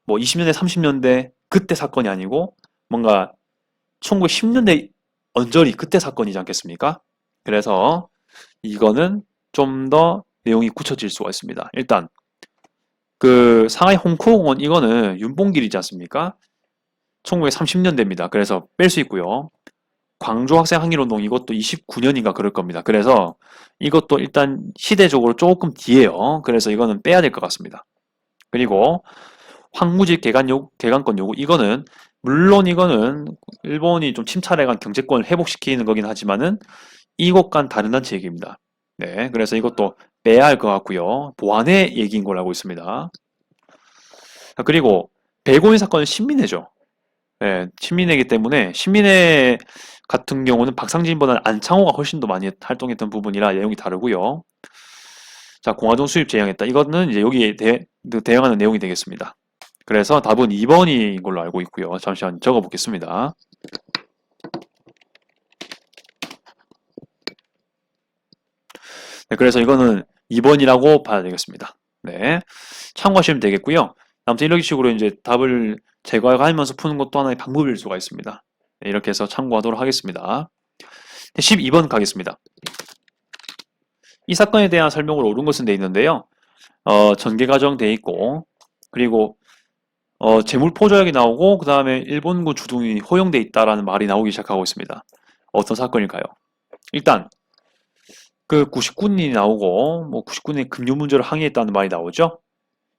뭐 20년대, 30년대 그때 사건이 아니고 뭔가 1910년대 언저리 그때 사건이지 않겠습니까? 그래서 이거는 좀 더 내용이 굳혀질 수가 있습니다. 일단 그 상하이 홍콩공원 이거는 윤봉길이지 않습니까? 1930년대입니다. 그래서 뺄 수 있고요. 광주 학생 항일운동 이것도 29년인가 그럴 겁니다. 그래서 이것도 일단 시대적으로 조금 뒤에요. 그래서 이거는 빼야 될 것 같습니다. 그리고 황무지 개간권 요구 이거는 물론 이거는 일본이 좀 침탈해간 경제권을 회복시키는 거긴 하지만은 이것과는 다른 단체 얘기입니다. 네, 그래서 이것도 빼야 할 것 같고요. 보안의 얘기인 걸로 알고 있습니다. 그리고 배고인 사건은 신민회죠. 네, 신민회이기 때문에 신민회 같은 경우는 박상진보다는 안창호가 훨씬 더 많이 활동했던 부분이라 내용이 다르고요. 자, 공화동 수입 제한했다. 이거는 이제 여기에 대응하는 내용이 되겠습니다. 그래서 답은 2번인 걸로 알고 있고요. 잠시만 적어 보겠습니다. 네, 그래서 이거는 2번이라고 봐야 되겠습니다. 네, 참고하시면 되겠고요. 아무튼 이런 식으로 이제 답을 제거하면서 푸는 것도 하나의 방법일 수가 있습니다. 네, 이렇게 해서 참고하도록 하겠습니다. 12번 가겠습니다. 이 사건에 대한 설명으로 옳은 것은 돼 있는데요. 전개 과정 돼 있고 그리고 재물포 조약이 나오고 그 다음에 일본군 주둔이 허용돼 있다라는 말이 나오기 시작하고 있습니다. 어떤 사건일까요? 일단 그 99인이 나오고 뭐 99인이 금융 문제로 항의했다는 말이 나오죠.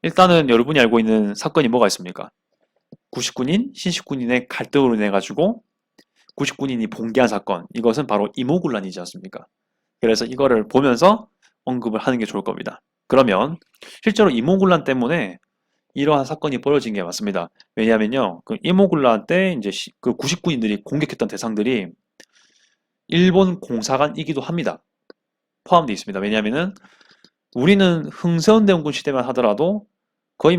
일단은 여러분이 알고 있는 사건이 뭐가 있습니까? 99인, 신식군인의 갈등으로 인해 가지고 99인이 봉기한 사건. 이것은 바로 이모군란이지 않습니까? 그래서 이거를 보면서 언급을 하는 게 좋을 겁니다. 그러면 실제로 이모군란 때문에 이러한 사건이 벌어진 게 맞습니다. 왜냐하면요, 그 이모군란 때 이제 그 99인들이 공격했던 대상들이 일본 공사관이기도 합니다. 포함되어 있습니다. 왜냐하면은 우리는 흥선대원군 시대만 하더라도 거의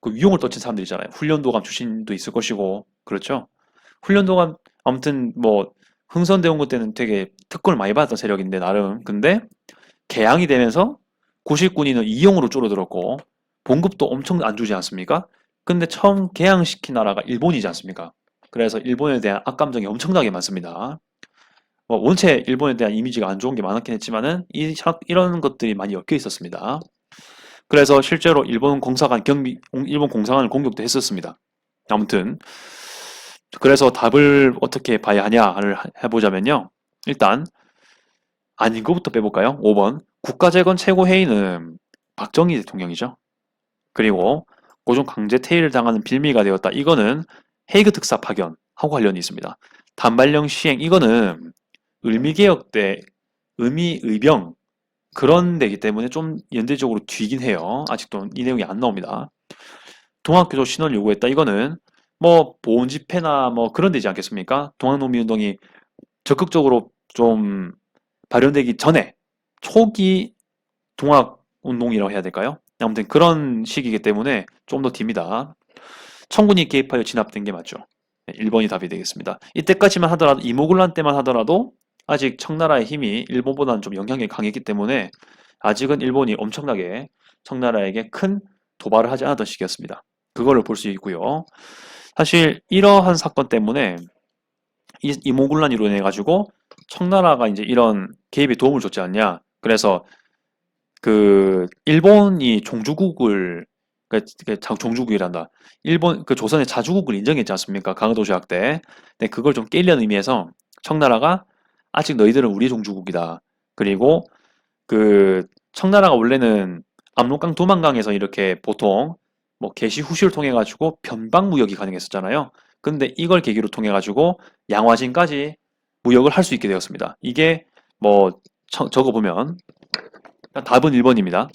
그 위용을 떨친 사람들이잖아요. 훈련도감 출신도 있을 것이고, 그렇죠? 훈련도감, 아무튼 흥선대원군 때는 되게 특권을 많이 받았던 세력인데, 나름. 근데 개항이 되면서 99군인은 이용으로 줄어들었고, 봉급도 엄청 안 주지 않습니까? 근데 처음 개항시킨 나라가 일본이지 않습니까? 그래서 일본에 대한 악감정이 엄청나게 많습니다. 원체 일본에 대한 이미지가 안 좋은 게 많았긴 했지만은 이런 것들이 많이 엮여 있었습니다. 그래서 실제로 일본 공사관을 공격도 했었습니다. 아무튼 그래서 답을 어떻게 봐야 하냐를 해보자면요. 일단 아닌 것부터 빼볼까요? 5번 국가재건 최고회의는 박정희 대통령이죠. 그리고 고종 강제 퇴위를 당하는 빌미가 되었다. 이거는 헤이그 특사 파견하고 관련이 있습니다. 단발령 시행 이거는 을미개혁 때 의병 그런 데이기 때문에 좀 연대적으로 뒤긴 해요. 아직도 이 내용이 안 나옵니다. 동학교조 신원을 요구했다. 이거는 보온 집회나 그런 데지 않겠습니까? 동학농민운동이 적극적으로 좀 발현되기 전에 초기 동학운동이라고 해야 될까요? 아무튼 그런 시기이기 때문에 좀 더 뒤입니다. 청군이 개입하여 진압된 게 맞죠. 1번이 답이 되겠습니다. 이때까지만 하더라도 이모군란 때만 하더라도 아직 청나라의 힘이 일본보다는 좀 영향력이 강했기 때문에 아직은 일본이 엄청나게 청나라에게 큰 도발을 하지 않았던 시기였습니다. 그걸로 볼 수 있고요. 사실 이러한 사건 때문에 이모군란으로 인해 가지고 청나라가 이제 이런 개입에 도움을 줬지 않냐. 그래서 그 일본이 종주국을 종주국이란다. 일본 그 조선의 자주국을 인정했지 않습니까? 강화도 조약 때. 네, 그걸 좀 깨려는 의미에서 청나라가 아직 너희들은 우리 종주국이다. 그리고 그 청나라가 원래는 압록강 두만강에서 이렇게 보통 개시 후시를 통해 가지고 변방 무역이 가능했었잖아요. 근데 이걸 계기로 통해 가지고 양화진까지 무역을 할 수 있게 되었습니다. 이게 적어 보면 답은 1번입니다.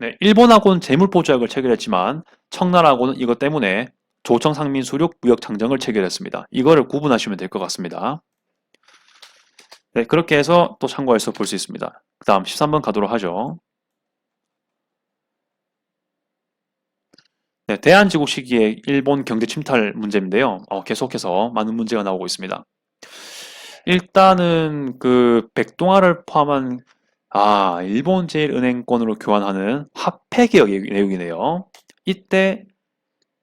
네, 일본하고는 재물포 조약을 체결했지만 청나라하고는 이것 때문에 조청 상민 수륙 무역 장정을 체결했습니다. 이거를 구분하시면 될 것 같습니다. 네, 그렇게 해서 또 참고해서 볼 수 있습니다. 그 다음 13번 가도록 하죠. 네, 대한제국 시기에 일본 경제 침탈 문제인데요. 계속해서 많은 문제가 나오고 있습니다. 일단은 그 백동아를 포함한 일본 제일은행권으로 교환하는 화폐 개혁 내용이네요. 이때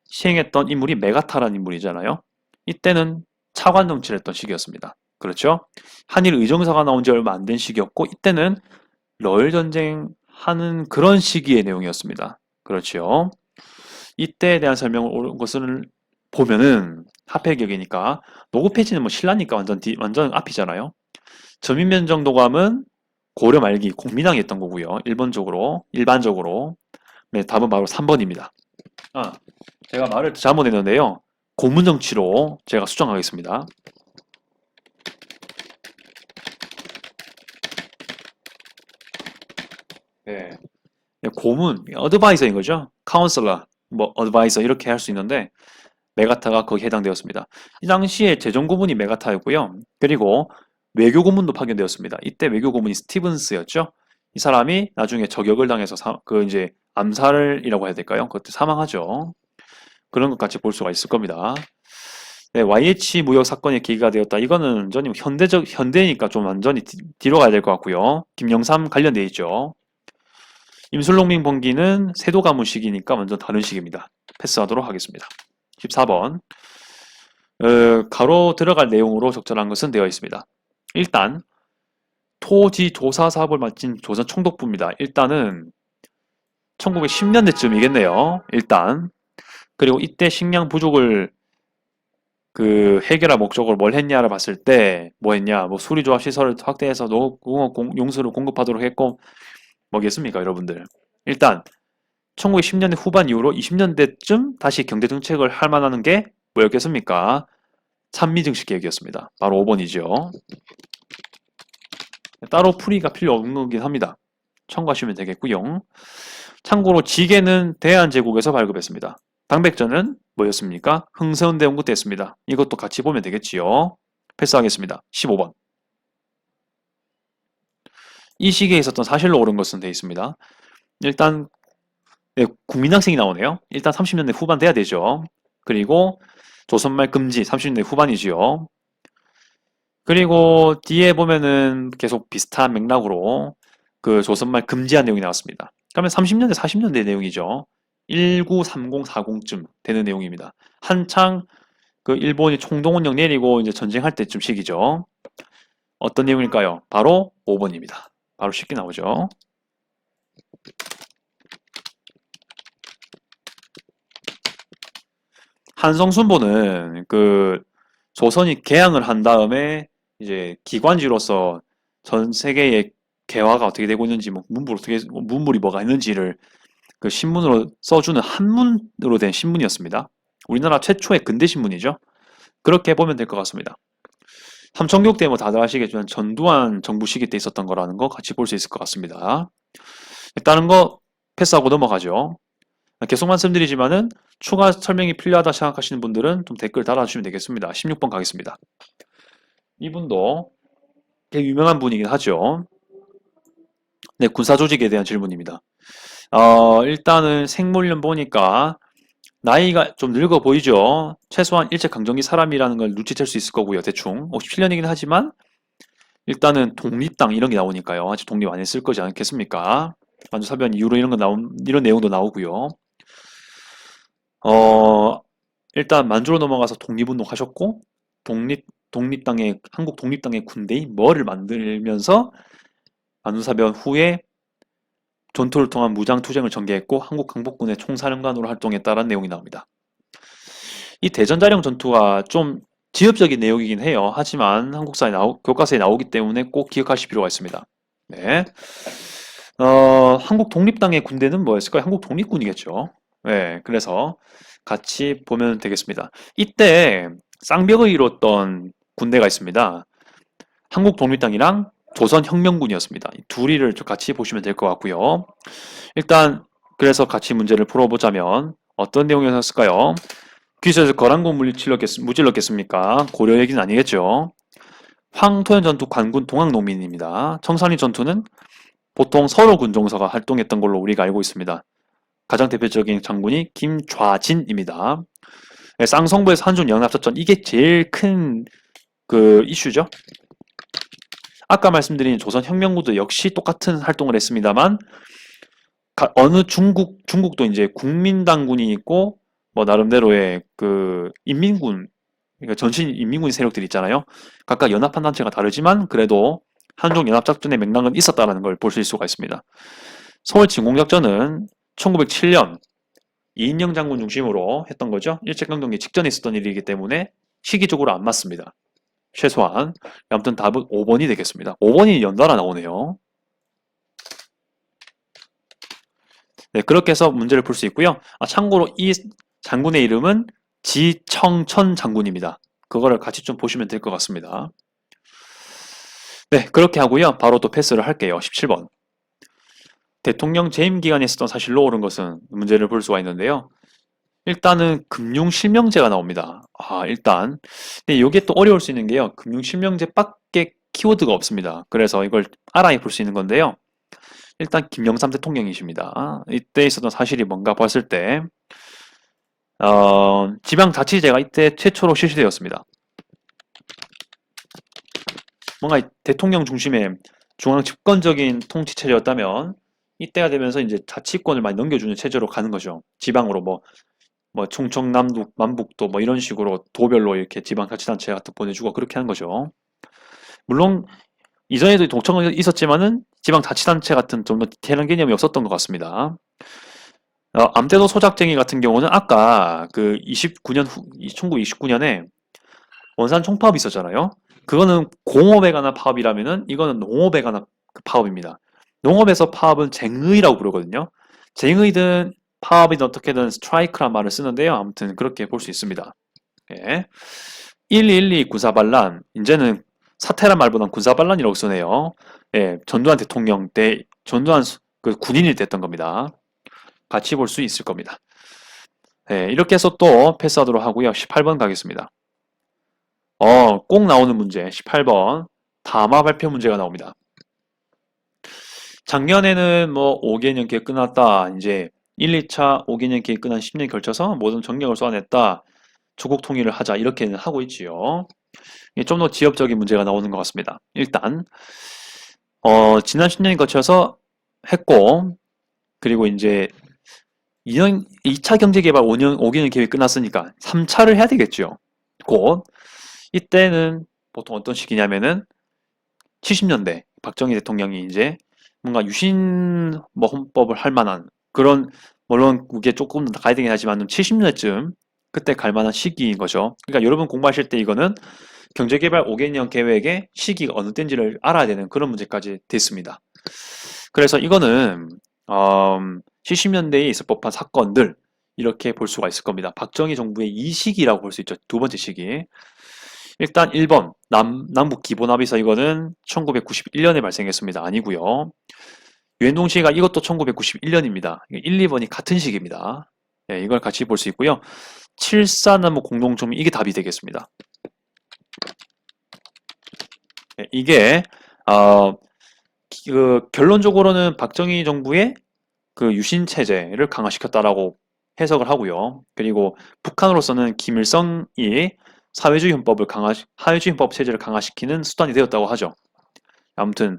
시행했던 인물이 메가타라는 인물이잖아요. 이때는 차관 정치를 했던 시기였습니다. 그렇죠? 한일 의정사가 나온 지 얼마 안 된 시기였고 이때는 러일 전쟁 하는 그런 시기의 내용이었습니다. 그렇죠? 이때에 대한 설명을 옳은 것을 보면은 화폐 개혁이니까 노구 폐지는 뭐 신라니까 완전 앞이잖아요. 전민면정도감은 고려 말기 공민왕이 했던 거고요. 일반적으로. 네, 답은 바로 3번입니다. 제가 말을 잘못했는데요. 고문정치로 제가 수정하겠습니다. 네. 고문, 어드바이저인 거죠. 카운슬러, 뭐 어드바이저 이렇게 할 수 있는데 메가타가 거기에 해당되었습니다. 이 당시에 재정고문이 메가타였고요. 그리고 외교고문도 파견되었습니다. 이때 외교고문이 스티븐스였죠. 이 사람이 나중에 저격을 당해서 이제 암살이라고 해야 될까요? 그때 사망하죠. 그런 것 같이 볼 수가 있을 겁니다. 네, YH 무역 사건의 계기가 되었다. 이거는 완전히 현대니까 좀 완전히 뒤로 가야 될 것 같고요. 김영삼 관련돼 있죠. 임술농민 번기는 세도 가문 시기니까 완전 다른 시기입니다. 패스하도록 하겠습니다. 14번. 가로 들어갈 내용으로 적절한 것은 되어 있습니다. 일단 토지 조사 사업을 마친 조선 총독부입니다. 일단은 1910년대쯤이겠네요. 일단 그리고 이때 식량 부족을 해결할 목적으로 뭘 했냐를 봤을 때 뭐 했냐? 뭐 수리조합 시설을 확대해서 농업 용수를 공급하도록 했고 뭐겠습니까, 여러분들? 일단 1910년대 후반 이후로 20년대쯤 다시 경제 정책을 할 만한 게 뭐였겠습니까? 산미증식 계획이었습니다. 바로 5번이죠. 따로 풀이가 필요 없는 거긴 합니다. 참고하시면 되겠고요. 참고로 지게는 대한제국에서 발급했습니다. 당백전은 뭐였습니까? 흥선대원군 때 했습니다. 이것도 같이 보면 되겠지요. 패스하겠습니다. 15번. 이 시기에 있었던 사실로 옳은 것은 되어 있습니다. 일단 국민학생이 나오네요. 일단 30년대 후반 돼야 되죠. 그리고 조선말 금지 30년대 후반이지요. 그리고 뒤에 보면은 계속 비슷한 맥락으로 그 조선말 금지한 내용이 나왔습니다. 그러면 30년대, 40년대 내용이죠. 1930-40쯤 되는 내용입니다. 한창 그 일본이 총동원령 내리고 이제 전쟁할 때쯤 시기죠. 어떤 내용일까요? 바로 5번입니다. 바로 쉽게 나오죠. 한성순보는 그 조선이 개항을 한 다음에 이제 기관지로서 전 세계의 개화가 어떻게 되고 있는지, 문물이 뭐가 있는지를 그 신문으로 써주는 한문으로 된 신문이었습니다. 우리나라 최초의 근대 신문이죠. 그렇게 보면 될 것 같습니다. 삼천교육 때 뭐 다들 아시겠지만 전두환 정부 시기 때 있었던 거라는 거 같이 볼 수 있을 것 같습니다. 다른 거 패스하고 넘어가죠. 계속 말씀드리지만은 추가 설명이 필요하다 생각하시는 분들은 좀 댓글 달아주시면 되겠습니다. 16번 가겠습니다. 이분도 되게 유명한 분이긴 하죠. 네, 군사조직에 대한 질문입니다. 일단은 생물년 보니까 나이가 좀 늙어 보이죠. 최소한 일제강점기 사람이라는 걸 눈치챌 수 있을 거고요. 대충 57년이긴 하지만 일단은 독립당 이런 게 나오니까요. 아직 독립 안 했을 거지 않겠습니까? 만주사변 이후로 이런 내용도 나오고요. 일단 만주로 넘어가서 독립운동 하셨고 한국 독립당의 군대인 머를 만들면서 만주사변 후에 전투를 통한 무장투쟁을 전개했고 한국 강복군의 총사령관으로 활동했다라는 내용이 나옵니다. 이 대전자령 전투가 좀 지엽적인 내용이긴 해요. 하지만 교과서에 나오기 때문에 꼭 기억하실 필요가 있습니다. 네. 한국 독립당의 군대는 뭐였을까요? 한국 독립군이겠죠. 네, 그래서 같이 보면 되겠습니다. 이때 쌍벽을 이뤘던 군대가 있습니다. 한국 독립당이랑 조선혁명군이었습니다. 둘이를 같이 보시면 될 것 같고요. 일단 그래서 같이 문제를 풀어보자면 어떤 내용이었을까요? 귀에서 거란군 무찔렀겠습니까? 고려 얘기는 아니겠죠. 황토현 전투 관군 동학농민입니다. 청산리 전투는 보통 서로 군종서가 활동했던 걸로 우리가 알고 있습니다. 가장 대표적인 장군이 김좌진입니다. 네, 쌍성부에서 한중 연합작전 이게 제일 큰 그 이슈죠. 아까 말씀드린 조선혁명군도 역시 똑같은 활동을 했습니다만 어느 중국도 이제 국민당군이 있고 뭐 나름대로의 그 인민군 그러니까 전신 인민군 세력들이 있잖아요. 각각 연합한 단체가 다르지만 그래도 한중 연합작전의 맥락은 있었다는 걸 보실 수가 있습니다. 서울 진공작전은 1907년 이인영 장군 중심으로 했던 거죠. 일제강점기 직전에 있었던 일이기 때문에 시기적으로 안 맞습니다. 최소한. 아무튼 답은 5번이 되겠습니다. 5번이 연달아 나오네요. 네, 그렇게 해서 문제를 풀 수 있고요. 참고로 이 장군의 이름은 지청천 장군입니다. 그거를 같이 좀 보시면 될 것 같습니다. 네, 그렇게 하고요. 바로 또 패스를 할게요. 17번. 대통령 재임 기간에 있었던 사실로 옳은 것은 문제를 볼 수가 있는데요. 일단은 금융실명제가 나옵니다. 일단. 근데 이게 또 어려울 수 있는 게요. 금융실명제밖에 키워드가 없습니다. 그래서 이걸 알아야 볼 수 있는 건데요. 일단 김영삼 대통령이십니다. 이때 있었던 사실이 뭔가 봤을 때 지방자치제가 이때 최초로 실시되었습니다. 뭔가 대통령 중심의 중앙 집권적인 통치 체제였다면 이때가 되면서 이제 자치권을 많이 넘겨주는 체제로 가는 거죠. 지방으로 뭐 충청 남북도 뭐 이런 식으로 도별로 이렇게 지방자치단체 같은 보내주고 그렇게 하는 거죠. 물론 이전에도 동청은 있었지만은 지방자치단체 같은 좀 더 디테일한 개념이 없었던 것 같습니다. 암대도 소작쟁이 같은 경우는 아까 그 29년 1929년에 원산 총파업이 있었잖아요. 그거는 공업에 관한 파업이라면은 이거는 농업에 관한 그 파업입니다. 농업에서 파업은 쟁의라고 부르거든요. 쟁의든 파업이든 어떻게든 스트라이크란 말을 쓰는데요. 아무튼 그렇게 볼 수 있습니다. 예. 1212 군사반란 이제는 사태란 말보단 군사반란이라고 쓰네요. 예, 전두환 대통령 때 전두환 그 군인이 됐던 겁니다. 같이 볼 수 있을 겁니다. 예, 이렇게 해서 또 패스하도록 하고요. 18번 가겠습니다. 꼭 나오는 문제 18번 담화 발표 문제가 나옵니다. 작년에는 뭐 5개년 계획 끝났다. 이제 1, 2차 5개년 계획 끝난 10년이 걸쳐서 모든 정력을 쏟아냈다. 조국 통일을 하자 이렇게는 하고 있지요. 좀 더 지엽적인 문제가 나오는 것 같습니다. 일단 지난 10년이 거쳐서 했고 그리고 이제 2차 경제개발 5개년 계획이 끝났으니까 3차를 해야 되겠죠. 곧 이때는 보통 어떤 시기냐면은 70년대 박정희 대통령이 이제 뭔가 유신 뭐 헌법을 할 만한 그런 물론 그게 조금 더 가야 되긴 하지만 70년대쯤 그때 갈 만한 시기인 거죠. 그러니까 여러분 공부하실 때 이거는 경제개발 5개년 계획의 시기가 어느 때인지를 알아야 되는 그런 문제까지 됐습니다. 그래서 이거는 70년대에 있을 법한 사건들 이렇게 볼 수가 있을 겁니다. 박정희 정부의 이 시기라고 볼 수 있죠. 두 번째 시기. 일단 1번 남북 기본합의서 이거는 1991년에 발생했습니다. 아니고요. 유엔동시가 이것도 1991년입니다. 1, 2번이 같은 시기입니다. 네, 이걸 같이 볼 수 있고요. 7.4남북 공동조민 이게 답이 되겠습니다. 네, 이게 결론적으로는 박정희 정부의 그 유신 체제를 강화시켰다라고 해석을 하고요. 그리고 북한으로서는 김일성이 사회주의 헌법 체제를 강화시키는 수단이 되었다고 하죠. 아무튼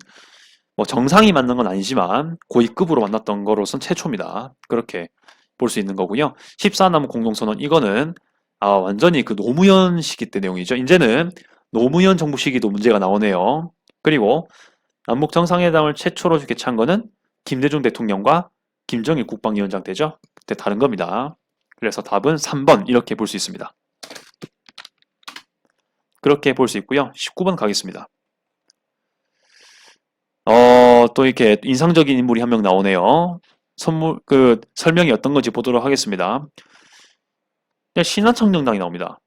뭐 정상이 맞는 건 아니지만 고위급으로 만났던 거로선 최초입니다. 그렇게 볼 수 있는 거고요. 14남북 공동선언 이거는 완전히 그 노무현 시기 때 내용이죠. 이제는 노무현 정부 시기도 문제가 나오네요. 그리고 남북 정상회담을 최초로 개최한 거는 김대중 대통령과 김정일 국방위원장 때죠. 그때 다른 겁니다. 그래서 답은 3번 이렇게 볼 수 있습니다. 그렇게 볼 수 있고요. 19번 가겠습니다. 또 이렇게 인상적인 인물이 한 명 나오네요. 설명이 어떤 건지 보도록 하겠습니다. 신한청년당이 나옵니다.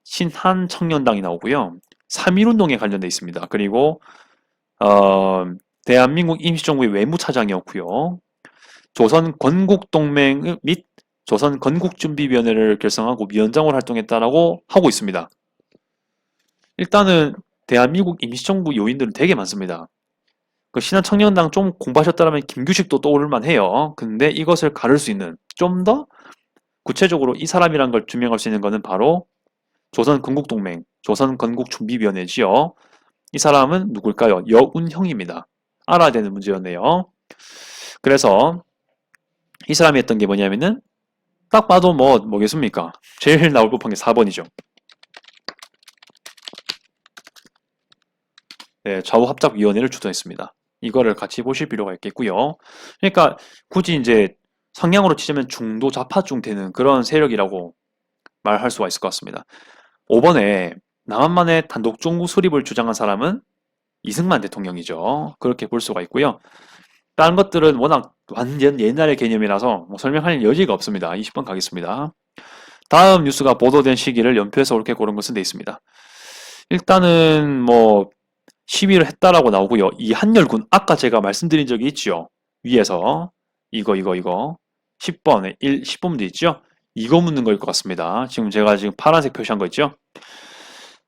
신한청년당이 나오고요. 3.1운동에 관련돼 있습니다. 그리고 대한민국 임시정부의 외무차장이었고요. 조선 건국동맹 및 조선 건국준비위원회를 결성하고 위원장으로 활동했다라고 하고 있습니다. 일단은 대한민국 임시정부 요인들은 되게 많습니다. 그 신한청년당 좀 공부하셨다면 김규식도 떠오를만 해요. 근데 이것을 가를 수 있는 좀 더 구체적으로 이 사람이란 걸 증명할 수 있는 것은 바로 조선건국동맹, 조선건국준비위원회지요. 이 사람은 누굴까요? 여운형입니다. 알아야 되는 문제였네요. 그래서 이 사람이 했던 게 뭐냐면은 딱 봐도 뭐겠습니까? 제일 나올 법한 게 4번이죠. 네, 좌우합작위원회를 주도했습니다. 이거를 같이 보실 필요가 있겠고요. 그러니까 굳이 이제 성향으로 치자면 중도 좌파중 되는 그런 세력이라고 말할 수가 있을 것 같습니다. 5번에 남한만의 단독 정부 수립을 주장한 사람은 이승만 대통령이죠. 그렇게 볼 수가 있고요. 다른 것들은 워낙 완전 옛날의 개념이라서 설명할 여지가 없습니다. 20번 가겠습니다. 다음 뉴스가 보도된 시기를 연표해서 옳게 고른 것은 돼 있습니다. 일단은 시위를 했다라고 나오고요. 이 한열군 아까 제가 말씀드린 적이 있죠. 위에서 이거 10번에 10번도 있죠. 이거 묻는 거일 것 같습니다. 제가 파란색 표시한 거 있죠.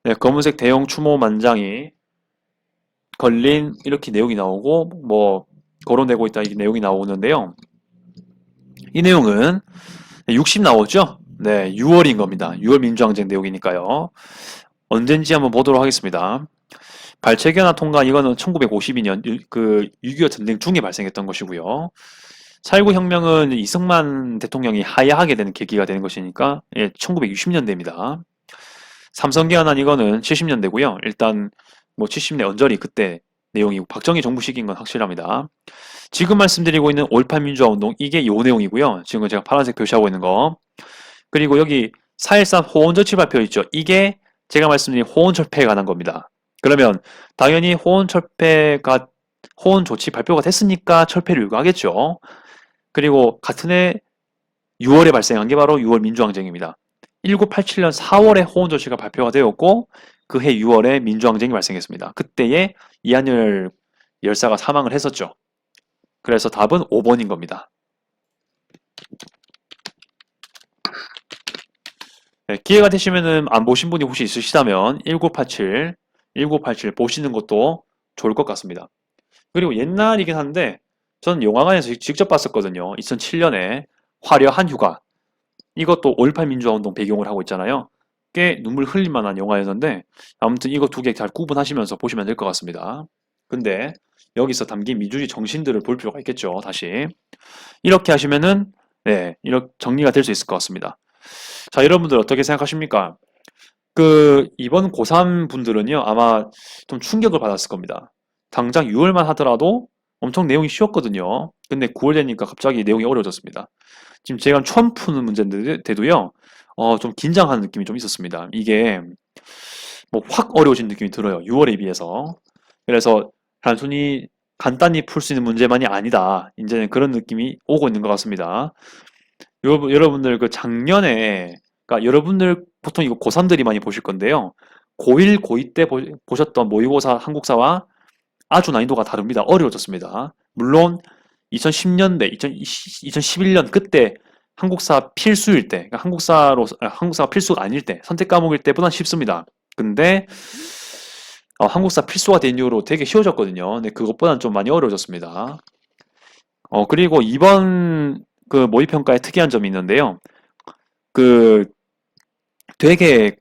네, 검은색 대형 추모 만장이 걸린 이렇게 내용이 나오고 거론되고 있다 이 내용이 나오는데요. 이 내용은 60 나오죠? 네, 6월인 겁니다. 6월 민주항쟁 내용이니까요. 언젠지 한번 보도록 하겠습니다. 발췌견화 통과 이거는 1952년 그 6.25 전쟁 중에 발생했던 것이고요. 4.19 혁명은 이승만 대통령이 하야하게 되는 계기가 되는 것이니까 1960년대입니다. 삼성개헌안 이거는 70년대고요. 일단 70년 언저리 그때 내용이고 박정희 정부 시기인 건 확실합니다. 지금 말씀드리고 있는 5.18 민주화운동 이게 요 내용이고요. 지금 제가 파란색 표시하고 있는 거. 그리고 여기 4.13 호원조치 발표 있죠. 이게 제가 말씀드린 호원철폐에 관한 겁니다. 그러면 당연히 호원 조치 발표가 됐으니까 철폐를 요구하겠죠. 그리고 같은 해 6월에 발생한 게 바로 6월 민주항쟁입니다. 1987년 4월에 호원 조치가 발표가 되었고 그 해 6월에 민주항쟁이 발생했습니다. 그때에 이한열 열사가 사망을 했었죠. 그래서 답은 5번인 겁니다. 네, 기회가 되시면은 안 보신 분이 혹시 있으시다면 1987 보시는 것도 좋을 것 같습니다. 그리고 옛날이긴 한데 저는 영화관에서 직접 봤었거든요. 2007년에 화려한 휴가. 이것도 5.18 민주화운동 배경을 하고 있잖아요. 꽤 눈물 흘릴 만한 영화였는데 아무튼 이거 두 개 잘 구분하시면서 보시면 될 것 같습니다. 근데 여기서 담긴 민주주의 정신들을 볼 필요가 있겠죠. 다시 이렇게 하시면은 이렇게 정리가 될 수 있을 것 같습니다. 자, 여러분들 어떻게 생각하십니까? 이번 고3 분들은요, 아마 좀 충격을 받았을 겁니다. 당장 6월만 하더라도 엄청 내용이 쉬웠거든요. 근데 9월 되니까 갑자기 내용이 어려워졌습니다. 지금 제가 처음 푸는 문제인데도요, 좀 긴장하는 느낌이 좀 있었습니다. 이게 확 어려워진 느낌이 들어요. 6월에 비해서. 그래서 단순히 간단히 풀 수 있는 문제만이 아니다. 이제는 그런 느낌이 오고 있는 것 같습니다. 여러분들 작년에, 그러니까 여러분들 보통 이거 고3들이 많이 보실 건데요. 고1, 고2 때 보셨던 모의고사 한국사와 아주 난이도가 다릅니다. 어려워졌습니다. 물론 2010년대, 2011년 그때 한국사 필수일 때, 그러니까 한국사가 필수가 아닐 때, 선택 과목일 때보다 쉽습니다. 근데 한국사 필수가 된 이후로 되게 쉬워졌거든요. 근데 그것보다는 좀 많이 어려워졌습니다. 그리고 이번 모의평가에 특이한 점이 있는데요. 되게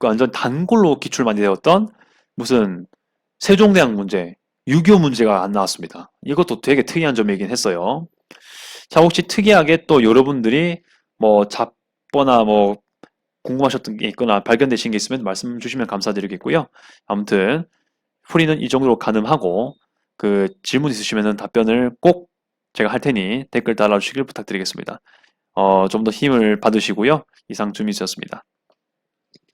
완전 단골로 기출 많이 되었던 무슨 세종대왕 문제, 6.25 문제가 안 나왔습니다. 이것도 되게 특이한 점이긴 했어요. 자, 혹시 특이하게 또 여러분들이 잡거나 궁금하셨던 게 있거나 발견되신 게 있으면 말씀 주시면 감사드리겠고요. 아무튼 풀이는 이 정도로 가능하고 질문 있으시면 답변을 꼭 제가 할 테니 댓글 달아주시길 부탁드리겠습니다. 좀 더 힘을 받으시고요. 이상 주미수였습니다.